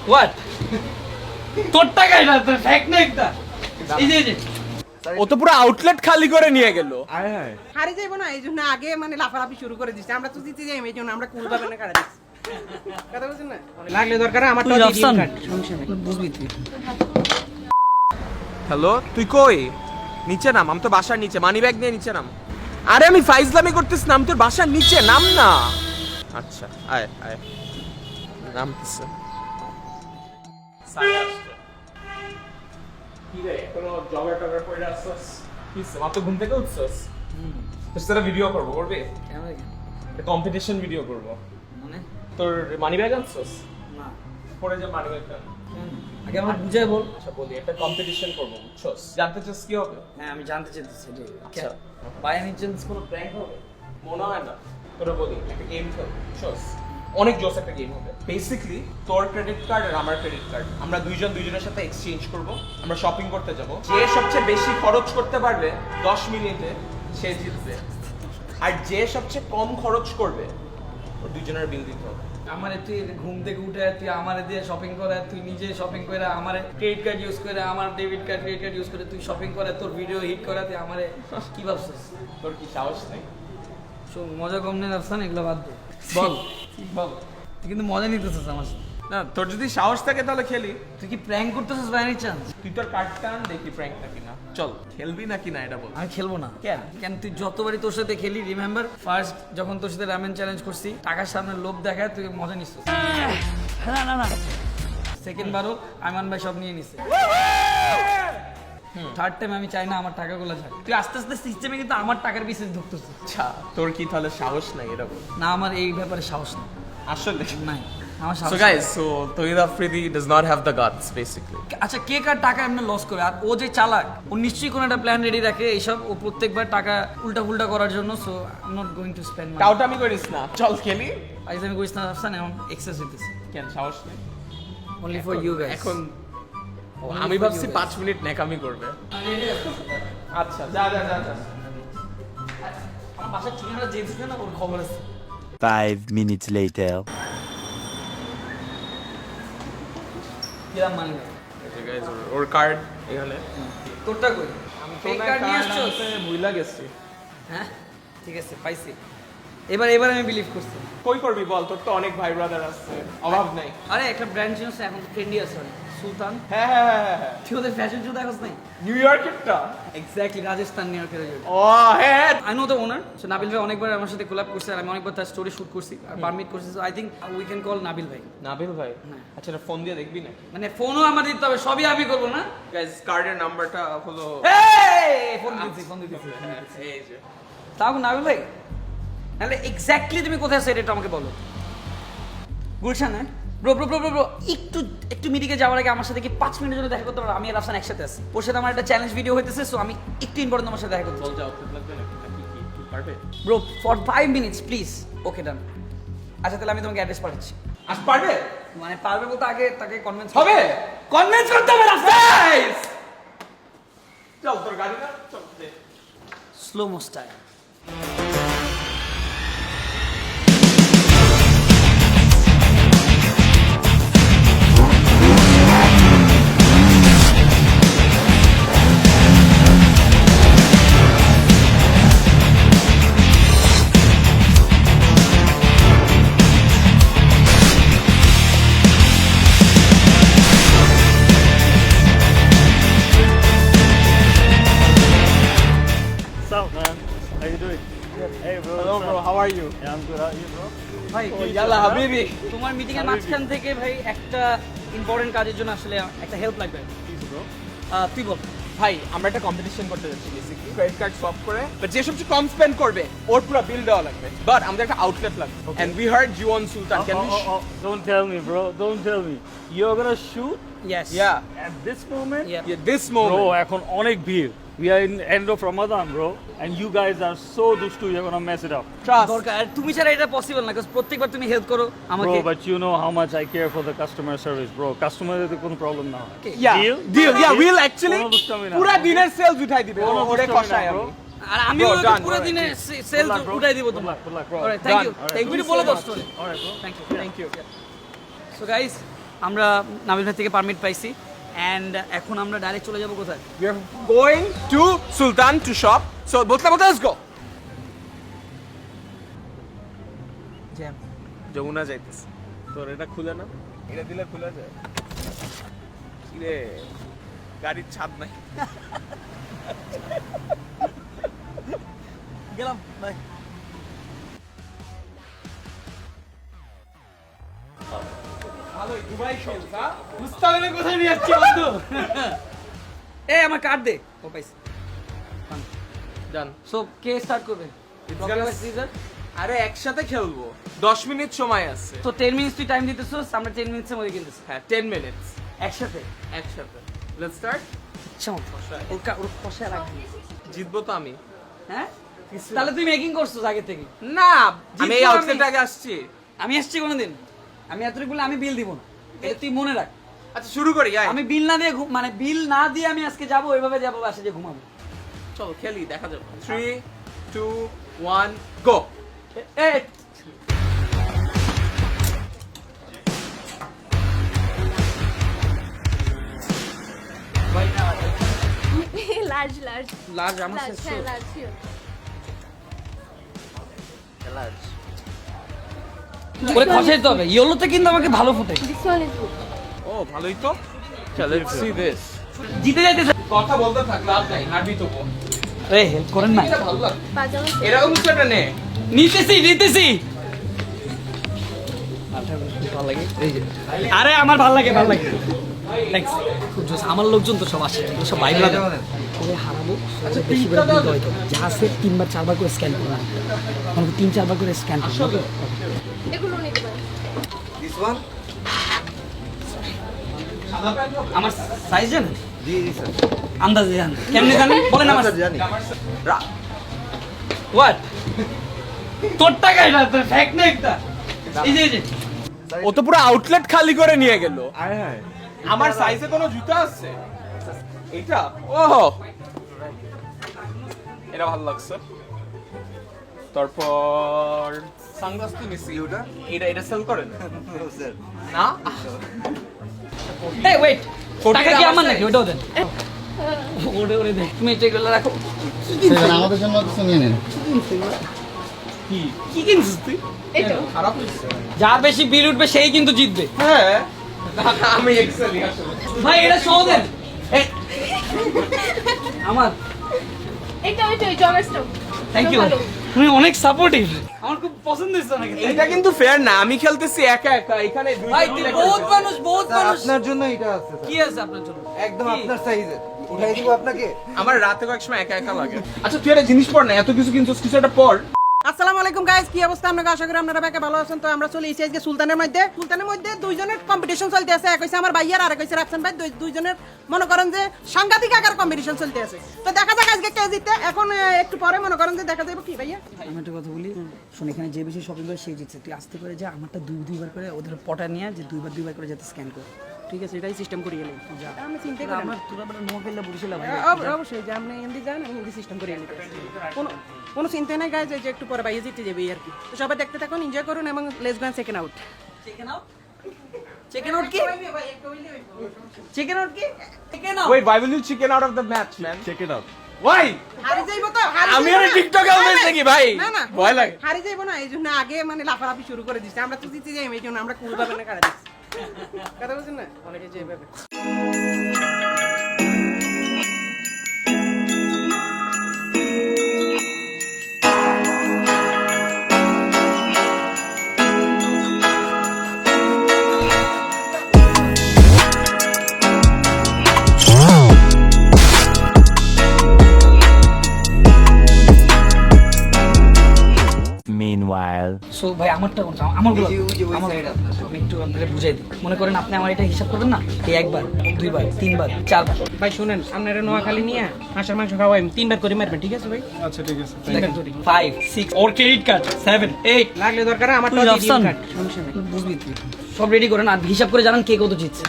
What তোর টাকা এটা তো ফেক না একটা এই যে ও তো পুরো আউটলেট খালি করে নিয়ে গেল। হারে যাইবো না এই জন্য আগে মানে লাফালাফি শুরু করে দিচ্ছে। আমরা তো জিতে যাই এই জন্য আমরা কুল পাবে না কাটা দিচ্ছি। কথা বলছেন না লাগলে দরকার আমার তো সমস্যা নেই বুঝবি তুই। হ্যালো তুই কই? নিচে নাম, আমি তো বাসার নিচে, মানি ব্যাগ নিয়ে নিচে নাম। আরে আমি ফাইজলামি করতেছি, নাম তোর বাসার নিচে, নাম না। আচ্ছা আয় আয় নামতেছে। কি রে কোনো জগার টগার পড়ে আসছস? কিসে মাত্র ঘুম থেকে উঠছস? তোর সাথে ভিডিও করব, করবি? কেমন লাগে একটা কম্পিটিশন ভিডিও করব। মানে তোর মানি ব্যাগ আনছস? না পরে যে মানি ব্যাগটা আগে আমার বুঝাই বল। আচ্ছা বলি, একটা কম্পিটিশন করব, বুঝছস? জানতে চাস কি হবে? হ্যাঁ আমি জানতে চাইতেছি যে আচ্ছা বাই এনি চান্স কোনো প্র্যাঙ্ক হবে? মনে হয় না। তোরা বলি একটা গেম খেল, বুঝছস? অনেক জোস একটা গেম হবে। বেসিক্যালি তোর ক্রেডিট কার্ড আর আমার ক্রেডিট কার্ড আমরা দুইজনের সাথে এক্সচেঞ্জ করব। আমরা শপিং করতে যাব, যে সবচেয়ে বেশি খরচ করতে পারবে 10 মিনিটে সে জিতবে, আর যে সবচেয়ে কম খরচ করবে ওর দুইজনের বিল দিতে হবে। আমারে তুই ঘুম থেকে উঠে তুই আমারে দিয়ে শপিং করে, তুই নিজে শপিং করে, আমার ক্রেডিট কার্ড ইউজ করে, আমার debit card credit card use করে তুই শপিং করে, তোর ভিডিও হিট করে তুই আমারে কি ভাবছিস? তোর কি সাহস নেই? শোন মজা কম নেই ভাবছেন, এগুলো বাদ দে। বল বল। তুই কিন্তু মজা নিতেছিস আমার সাথে। না তোর যদি সাহস থাকে তাহলে খেলি। তুই কি প্র্যাঙ্ক করতেছিস বাই এনি চান্স? তুই তোর কার্ডটা আন, দেখি প্র্যাঙ্ক নাকি না। চল খেলবি নাকি না এটা বল। আমি খেলবো না। কেন? কেন তুই যতবারই তোর সাথে খেলি, রিমেম্বার ফার্স্ট যখন তোর সাথে রামেন চ্যালেঞ্জ করছি, টাকার সামনে লোভ দেখায় তুই মজা নিছিস। না না না সেকেন্ড বারও আইমান ভাই সব নিয়ে নিছে। থার্ড টাইম আমি চাই না আমার টাকাগুলো যাক। তুই আস্তে আস্তে সিস্টেমে কিন্তু আমার টাকার পিছনে ঢুকতেছিস। আচ্ছা তোর কি তাহলে সাহস নাই এটা বল। না আমার এই ব্যাপারে সাহস নেই। আসলে নাই আমার সাহস So নেই। guys, so Tohid Afridi does not have the guts basically. আচ্ছা কে কার টাকা এমনি লস করে? আর ও যে চালাক, ও নিশ্চয়ই কোনো একটা প্ল্যান রেডি রাখে এইসব, ও প্রত্যেকবার টাকা উল্টা ফুল্টা করার জন্য। So I am not going to spend money. টাউটামি করিস না, চল খেলি। আইজ আমি কইছ না আফসান, এখন এক্সেস হইতেছে। কেন সাহস নেই? Only for you guys. এখন Only আমি for ভাবছি you 5 মিনিট নেকামি করবে। আচ্ছা যা যা যা যা। আমার বাসার ঠিকানা জেন্স না, ওর খবর আছে। 5 minutes later. কিরাম মানে না Okay guys, ওর কার্ড এখানে। তোরটা কই? আমি ফেক কার্ড নিয়ে আসছস? ভুইলা গেছি। হ্যাঁ ঠিক আছে পাইছি। এবার আমি বিলিভ করছি। কই করবি বল, তোর তো অনেক ভাই ব্রাদার আছে, অভাব নাই। আরে একটা ব্র্যান্ড জিনিস এখন তো ট্রেন্ডি আছে অনেক। সুলতান, হ্যাঁ হ্যাঁ হ্যাঁ হ্যাঁ, তুই ওদের ফ্যাশন শো দেখোস নাই? নিউ ইয়র্কেরটা। এক্স্যাক্টলি, রাজস্থান নিউ ইয়র্কের। ও হ্যাঁ, I know the owner. So Nabil ভাই অনেকবার আমার সাথে কোলাব করছে, আর আমি অনেকবার তার স্টোরি শুট করছি আর পারমিট করছি। So I think we can call Nabil ভাই। নাবিল ভাই। হ্যাঁ। আচ্ছা ফোন দিয়ে দেখবি না? মানে ফোনও আমার দিতে হবে, সবই আমি করবো না। গাইস কার্ডের নাম্বারটা হলো এই ফোন দিতেছি। এই যে। তাও নাবিল ভাই, তাহলে এক্স্যাক্টলি তুমি কোথায় আছো এটা আমাকে বলো। Gulshan? Bro bro bro bro একটু মিটিংয়ে যাওয়ার আগে আমার সাথে কি 5 মিনিটের জন্য দেখা করতে পারো? আমি আর আফসান একসাথে আছি, ওর সাথে আমার একটা চ্যালেঞ্জ ভিডিও হইতেছে। সো আমি একটু ইম্পর্টেন্ট তোমার সাথে দেখা করতে বল যাও, লাগবে নাকি কি পারবে? Bro for 5 minutes please. Okay done. আচ্ছা তাহলে আমি তোমাকে অ্যাড্রেস পাঠাচ্ছি। আজ পারবে? মানে পারবে বলতে আগে তাকে কনভিন্স হবে? কনভিন্স করতে হবে রাফসান। চল তোর গাড়ি না, চল দে। Slow Md style. What's up, man? How you doing? Hey, bro. Hello what's bro, up? how are you? Yeah, I'm good. How are you, bro? ভাই ইয়ালা হাবিবি। তোমার মিটিং এর মাঝখান থেকে ভাই একটা ইম্পর্টেন্ট কাজের জন্য আসলে একটা হেল্প লাগবে। Please, bro. তুই বল। ভাই আমরা একটা কম্পিটিশন করতে যাচ্ছি বেসিক্যালি, ক্রেডিট কার্ড সোয়াপ করে, বাট যে সবচেয়ে কম স্পেন্ড করবে ওর পুরো বিল দেওয়া লাগবে। বাট আমাদের একটা আউটলেট লাগবে, and we heard you on Sultan. Can we? Don't tell me, bro. Don't tell me. You're gonna shoot yes Yeah, at this moment? Yeah. yeah, this Bro, moment. এখন অনেক ভিড়. We are in end of Ramadan, bro. And you guys are so dustu, you're gonna mess it up. Trust. দরকার, আর তুমি ছাড়া এটা possible না, কারণ প্রত্যেকবার তুমি হেল্প করো আমাকে। Bro, but you know how much I care for the customer service, bro. Customer এর কোনো problem না হয়. Yeah, Deal? deal, yeah, Deal? we'll actually কোনো দুষ্টামি না। পুরা দিনের সেলস উঠাই দিবে। কোনো ওরে দুষ্টামি না, কষায় bro. আমি। আর আমি Bro, ওকে done, পুরো alright. দিনে Good সেল luck, bro. উঠাই দিব Good তোমার। luck, good luck, bro. Alright thank you Done. Thank you বলে দাও story. All right, bro. Thank you Thank you. So guys আমরা নাবিল ভাই থেকে পারমিট পাইছি অ্যান্ড এখন আমরা ডাইরেক্ট চলে যাবো কোথায়? We are going to Sultan to shop. So বলতে let's go. জ্যাম। যমুনা যাইতেছে। তোর এটা খুলে না? এটা দিলে খুলে যায়। কিরে গাড়ির ছাদ নাই। গেলাম বাই। ভালোই দুবাই শপস হ্যাঁ? মুস্তালিমে কোথায় নিয়ে যাচ্ছি বন্ধু? এই আমার কার্ড দে। ও পাইছি। ডান। সো কে স্টার্ট করবে? সিজার। আরে একসাথে খেলবো 10 মিনিট সময় আছে তো 10 মিনিট তুই টাইম দিতেছস, আমরা 10 মিনিটসের মধ্যে কিনতেছি। হ্যাঁ 10 মিনিটস একসাথে। একসাথে লেটস স্টার্ট আচ্ছা ওর কষা রাখবি। জিতবো তো আমি হ্যাঁ? তাহলে তুই মেকিং করছস আগে থেকে। না আমি এই জিতবো আউটফিট আমি। আগে আসছি আমি আসছি কোনোদিন। আমি এতটুকু বলে আমি বিল দিব না। এটা তুই মনে রাখ। আচ্ছা শুরু করি আয় আমি বিল না দিয়ে মানে বিল না দিয়ে আমি আজকে যাবো ওইভাবে যাবো বাসে যে ঘুমাবো। চলো খেলি দেখা যাবে 3 2 1 গো এ large, large. লার্জ আমার Large, শেষ। yeah, large here. ওরে খসাইতে হবে। ইয়েলোতে কিন্তু আমাকে ভালো ফুটে। This one is good. ও ভালোই তো চল লেটস সি দিস জিতে যাইতেছে। কথা বলতে থাক লাভ নাই হারবি তো গো এই হেল্প করেন না। এটা ভালো লাগে Pajama set. এরকম কিছু একটা নে নিতেছি। ভালো লাগে। এই যে। আরে আমার ভালো লাগে। থ্যাঙ্কস। খুব জোস। আমার লোকজন তো সব আসে। এগুলো সব বাইরে লাগে। ওরে হারাবো। আচ্ছা বেশি করে দিতে হয়তো। যা আছে 3বার 4বার করে স্ক্যান করব। মানে 3-4বার করে স্ক্যান করব। এগুলো নিতে পারেন। আমার সাইজ জানেন? জি স্যার। আন্দাজে জানেন। কেমনে জানেন? বলেন আমার জানি। হোয়াট? তোর টাকা এটা তোর ফ্যাক না একটা। এই যে ও তো পুরো আউটলেট খালি করে নিয়ে গেল আমার সাইজে কোনো জুতা আছে এটা ওহ এটা ভালো লাগছে তারপর সানগ্লাস তো নিছি ওটা এটা সেল করেন না এই ওয়েট। কোটিটা টাকা কি আমার আমার নাকি? ওটাও দেন। ওরে দেখ তুমি এগুলো রাখো। আমাদের জন্য কিছু নিয়ে নেন। কি কিনছিস তুই? এটা। খারাপ হয়েছে যার বেশি বিল উঠবে সেই কিন্তু জিতবে। হ্যাঁ না, আমি এক্সেলি আসলে ভাই এটা সহ দেন। আমার এটা ওই জগার স্টক। Thank you. তুমি অনেক সাপোর্টিভ। আমার খুব পছন্দ হয়েছে অনেক। এটা কিন্তু ফেয়ার না আমি খেলতেছি একা একা এখানে ভাই তুই বহুত মানুষ। আপনার জন্য এটা আছে স্যার। কি আছে আপনার জন্য? একদম কি? আপনার সাইজের। উঠাই দিব আপনাকে। আমার রাতে কয়েক সময় একা একা লাগে আচ্ছা তুই একটা জিনিস পড় না এত কিছু কিনছিস কিছু একটা পড় আসসালামু আলাইকুম গাইস, কি অবস্থা? আপনারা আশা করি আপনারা ব্যাকে ভালো আছেন। তো আমরা চলে এসেছি আজকে সুলতানের মধ্যে দুইজনের কম্পিটিশন চলতে আছে। এক হইছে আমার ভাইয়ার আর এক হইছে রাফসান ভাই। দুইজনের মনে করেন যে সাংঘাতিক আকার কম্পিটিশন চলতে আছে। তো দেখা যাক আজকে কে জিতে। এখন একটু পরে মনে করেন যে দেখা যাবে কি ভাইয়া। আমি একটা কথা বলি শোন, এখানে যে বেশি শপিং করে সেই জিতছে। তুই আস্তে করে যা, আমারটা দুইবার করে ওদের পটা নিয়ে যে দুইবার করে যাতে স্ক্যান করে। ঠিক আছে, এটাই সিস্টেম করিয়ে গেলেন। যা আমি চিন্তা তোরা করি আমার তোরা বড় নো খেললে বুঝিলা ভাই। অবশ্যই যে আপনি হিন্দি যান, আমি হিন্দি সিস্টেম করিয়ে নিতে কোনো চিন্তা নাই গাইজ। যে একটু পরে ভাইয়া জিতে যাবে আর কি। তো সবাই দেখতে থাকুন, এনজয় করুন এবং let's go second out. Chicken out কি? Chicken out. Wait, why will you chicken out of the match, man? Check it out. Why? হারি যাইবো তো, আমি আর টিকটকে আউট নাকি ভাই? না না ভয় লাগে। হারি যাইবো না, এই জন্য আগে মানে লাফালাফি শুরু করে দিচ্ছে। আমরা তো জিতে যাই, এই জন্য আমরা কুল ভাবে না কাটা দিচ্ছি। কথা বলছেন না অনেকে যেভাবে। Meanwhile. সো ভাই আমারটা কোনটা? আমারগুলো আমি একটু আপনাদের বুঝাই দিই। মনে করেন আপনি আমার এটা হিসাব করবেন না, এই একবার, দুইবার, তিনবার, চারবার। ভাই শুনেন, আপনারা নোয়াখালী নিয়ে হাঁসের মাংস খাওয়াই 3বার করে মারবেন, ঠিক আছে ভাই? আচ্ছা ঠিক আছে। 3বার করে 5 6 ওর ক্রেডিট কার্ড 7 8 লাগলে দরকার আমার তুই রাফসান। কার্ড সমস্যা নেই। বুঝবি তুই। সব রেডি করেন আর হিসাব করে জানান কে কত জিতছে।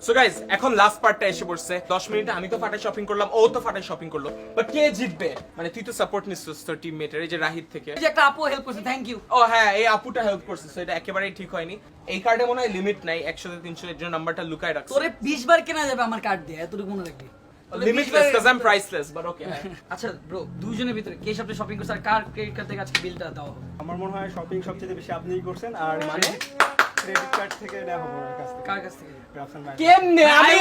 সো গাইস এখন লাস্ট পার্টটা এসে পড়ছে 10 মিনিটে আমি তো ফাটাই শপিং করলাম ও তো ফাটাই শপিং করলো বাট কে জিতবে মানে তুই তো সাপোর্ট নিছিস তোর টিমমেটের এই যে রাহিদ থেকে এই যে একটা আপু হেল্প করছে, থ্যাংক ইউ। ও হ্যাঁ এই আপুটা হেল্প করছে সো এটা একেবারেই ঠিক হয়নি এই কার্ডে মনে হয় লিমিট নাই 100 থেকে 300 এর জন্য নাম্বারটা লুকায় রাখছে তোরে 20 বার কেনা যাবে আমার কার্ড দিয়ে, এতটুকু মনে রাখবি। তোরে 20 limitless bar- cuz I'm priceless but okay আচ্ছা ব্রো, দুইজনের ভিতরে কে সবচেয়ে শপিং করছে আর কার ক্রেডিট কার্ড থেকে আজকে বিলটা দেওয়া হবে? আমার মনে হয় শপিং সবচেয়ে বেশি আপনিই করছেন আর মানে ক্রেডিট কার্ড থেকে নেওয়া হবে ওর কাছ থেকে কার কাছ থেকে? রাফসান ভাই কেমনে আমি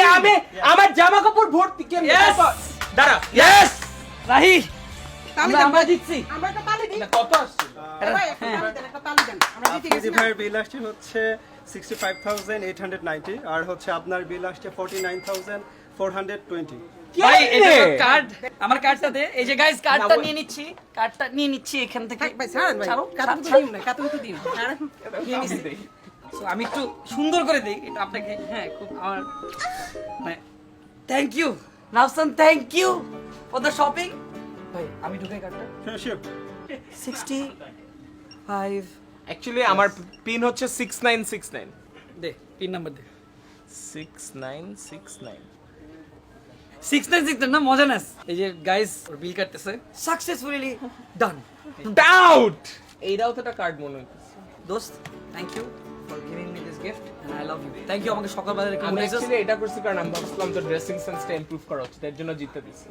আমার জামা কাপড় ভর্তি কেমনে Yes! দাঁড়া ইয়েস রাহি, তালি আমরা দেন আমরা ভাই। জিতছি। আমরা একটা তালি দিই না কত আসছে এ ভাই, একটা তালি দেন, একটা তালি দেন। আমরা জিতে গেছি আফ্রিদি না? ভাইয়ের বিল আসছে হচ্ছে 65,890 আর হচ্ছে আপনার বিল আসছে 49,420 ভাই এটা তো কেমনে? কার্ড, আমার কার্ডটা দে। এই যে গাইস কার্ডটা না, নিয়ে নিচ্ছি, কার্ডটা নিয়ে নিচ্ছি এখান থেকে। ভাই ছাড়েন ভাই, ছাড়ো, কাতুকুতু ছাড়ো। দিন না, কাতুকুতু দিন। ছাড়েন। নিয়ে নিচ্ছি। So, আমি একটু সুন্দর করে দিই এটা আপনাকে। হ্যাঁ খুব আমার মানে thank you Rafsan, thank you for the shopping. ভাই আমি ঢুকাই কার্ডটা। হ্যাঁ শিওর 65 অ্যাকচুয়ালি আমার পিন হচ্ছে 6969 দে, পিন নাম্বার দে। 6969 696 না, মজা নাস। এই যে গাইস ওর বিল কাটতেছে, সাকসেসফুলি ডান। ডাউট এইটাও তো একটা কার্ড মনে হচ্ছে দোস্ত thank you for giving me this gift and I love you. Thank you আমাকে সকালবেলা আমি রেকগনাইজ। অ্যাকচুয়ালি এটা করছি কারণ আমি ভাবছিলাম তো ড্রেসিং সেন্সটা ইমপ্রুভ করা হচ্ছে এর জন্য জিততে দিছি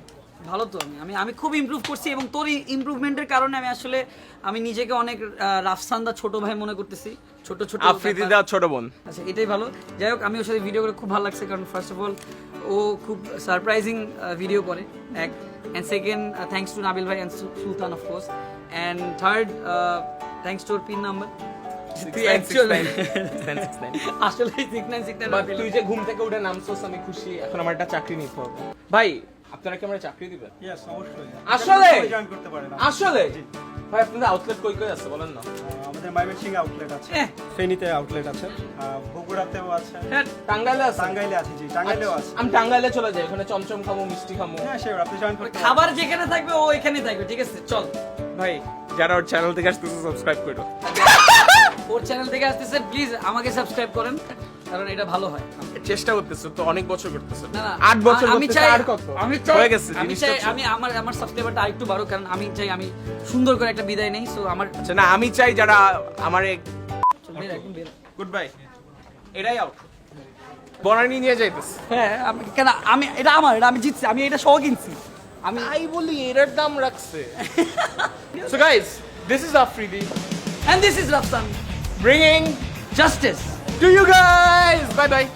ভালো তো, আমি খুব ইমপ্রুভ করছি এবং তোর ইমপ্রুভমেন্টের কারণে আমি নিজেকে অনেক রাফসান দা ছোট ভাই মনে করতেছি। ছোট ছোট আফ্রিদি ব্যাপার। দা ছোট বোন আচ্ছা এটাই ভালো। যাই হোক আমি ওর সাথে ভিডিও করে খুব ভালো লাগছে কারণ ফার্স্ট অফ অল ও খুব সারপ্রাইজিং ভিডিও করে এক, and second thanks to Nabil ভাই and Sultan of course, and third thanks to ওর পিন নাম্বার। তুই actually- 6969 আসলে 696 বাট তুই যে ঘুম থেকে উঠে নামছস আমি খুশি এখন আমার একটা চাকরি নিতে হবে ভাই আপনারা কি আমার চাকরি দিবেন ইয়েস অবশ্যই আসলে? জয়েন করতে পারেন আসলে ভাই আপনাদের আউটলেট কই কই আছে বলেন না আমাদের ময়মনসিংহে আউটলেট আছে ফেনীতে আউটলেট আছে বগুড়াতেও আছে টাঙ্গাইলে আছে টাঙ্গাইলে আছে জি টাঙ্গাইলেও আছে আমি টাঙ্গাইলে চলে যাই ওখানে চমচম খামো মিষ্টি খামো হ্যাঁ শিওর আপনি জয়েন করতে পারেন। খাবার যেখানে থাকবে ও এখানেই থাকবে, ঠিক আছে চল। ভাই যারা ওর চ্যানেল থেকে আসতেছে সাবস্ক্রাইব করো ওর চ্যানেল থেকে আসতেছে প্লিজ আমাকে সাবস্ক্রাইব করেন কারণ এটা ভালো হয়। চেষ্টা করতেছো তো অনেক বছর করতেছো না না 8 বছর আমি করতেছো চাই আর কত আমি চাই হয়ে গেছে আমি জিনিসটা চাই হচ্ছে- আমি আমার সাবস্ক্রাইবারটা আরেকটু বাড়ো কারণ আমি চাই আমি সুন্দর করে একটা বিদায় নেই। সো আমার আচ্ছা না আমি চাই যারা আমার বের একদম বের। গুড বাই এটাই আউট বনানি নিয়ে যাইতেছে হ্যাঁ আমি কেন আমি এটা আমার, এটা আমি জিতছি, আমি এটা সহ কিনছি আমি। আই বলি এর দাম রাখছে so guys this is Afridi And this is Rafsan bringing Justice. to you guys bye bye